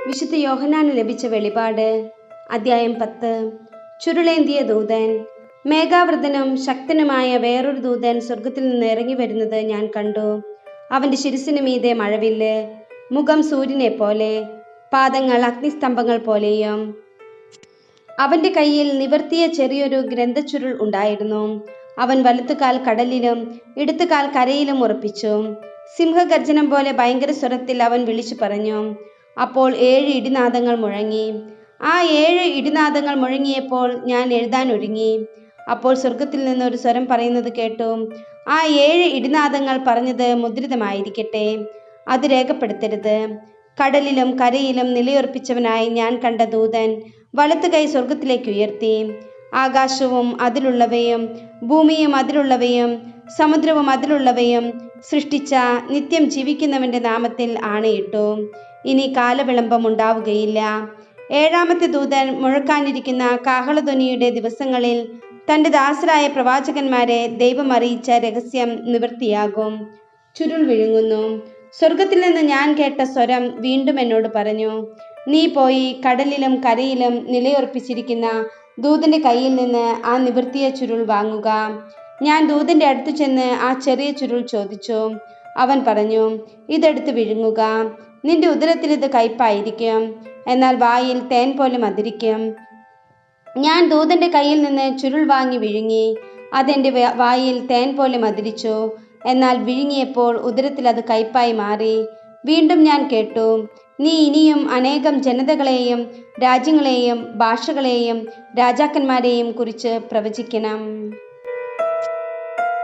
വിശുദ്ധ യോഹന്നാന് ലഭിച്ച വെളിപാട്. അധ്യായം 10. ചുരുളേന്തിയ ദൂതൻ. മേഘാവൃതനും ശക്തനുമായ വേറൊരു ദൂതൻ സ്വർഗത്തിൽ നിന്ന് ഇറങ്ങി വരുന്നത് ഞാൻ കണ്ടു. അവന്റെ ശിരസിനു മീതെ മഴവില്ല്, മുഖം സൂര്യനെ പോലെ, പാദങ്ങൾ അഗ്നിസ്തംഭങ്ങൾ പോലെയും. അവന്റെ കയ്യിൽ നിവർത്തിയ ചെറിയൊരു ഗ്രന്ഥച്ചുരുൾ ഉണ്ടായിരുന്നു. അവൻ വലത്തുകാൽ കടലിലും ഇടത്തുകാൽ കരയിലും ഉറപ്പിച്ചു. സിംഹഗർജനം പോലെ ഭയങ്കര സ്വരത്തിൽ അവൻ വിളിച്ചു പറഞ്ഞു. അപ്പോൾ 7 ഇടിനാദങ്ങൾ മുഴങ്ങി. ആ 7 ഇടിനാദങ്ങൾ മുഴങ്ങിയപ്പോൾ ഞാൻ എഴുതാൻ ഒരുങ്ങി. അപ്പോൾ സ്വർഗത്തിൽ നിന്ന് ഒരു സ്വരം പറയുന്നത് കേട്ടു. ആ 7 ഇടിനാദങ്ങൾ പറഞ്ഞത് മുദ്രിതമായിരിക്കട്ടെ, അത് രേഖപ്പെടുത്തരുത്. കടലിലും കരയിലും നിലയുറപ്പിച്ചവനായി ഞാൻ കണ്ട ദൂതൻ വലത്ത് കൈ സ്വർഗത്തിലേക്ക് ഉയർത്തി. ആകാശവും അതിലുള്ളവയും ഭൂമിയും അതിലുള്ളവയും സമുദ്രവും അതിലുള്ളവയും സൃഷ്ടിച്ച നിത്യം ജീവിക്കുന്നവന്റെ നാമത്തിൽ ആണയിട്ടു, ഇനി കാലവിളംബം ഉണ്ടാവുകയില്ല. 7ാമത്തെ ദൂതൻ മുഴക്കാനിരിക്കുന്ന കാഹളധ്വനിയുടെ ദിവസങ്ങളിൽ തൻ്റെ ദാസരായ പ്രവാചകന്മാരെ ദൈവം അറിയിച്ച രഹസ്യം നിവൃത്തിയാകും. ചുരുൾ വിഴുങ്ങുന്നു. സ്വർഗത്തിൽ നിന്ന് ഞാൻ കേട്ട സ്വരം വീണ്ടും എന്നോട് പറഞ്ഞു, നീ പോയി കടലിലും കരയിലും നിലയുറപ്പിച്ചിരിക്കുന്ന ദൂതന്റെ കയ്യിൽ നിന്ന് ആ നിവർത്തിയ ചുരുൾ വാങ്ങുക. ഞാൻ ദൂതന്റെ അടുത്തു ചെന്ന് ആ ചെറിയ ചുരുൾ ചോദിച്ചു. അവൻ പറഞ്ഞു, ഇതെടുത്ത് വിഴുങ്ങുക. നിന്റെ ഉദരത്തിൽ ഇത് കയ്പായിരിക്കും, എന്നാൽ വായിൽ തേൻ പോലെ മധുരിക്കും. ഞാൻ ദൂതന്റെ കയ്യിൽ നിന്ന് ചുരുൾ വാങ്ങി വിഴുങ്ങി. അതെന്റെ വായിൽ തേൻ പോലെ മധുരിച്ചു, എന്നാൽ വിഴുങ്ങിയപ്പോൾ ഉദരത്തിൽ അത് കയ്പായി മാറി. വീണ്ടും ഞാൻ കേട്ടു, നീ ഇനിയും അനേകം ജനതകളെയും രാജ്യങ്ങളെയും ഭാഷകളെയും രാജാക്കന്മാരെയും കുറിച്ച് പ്രവചിക്കണം.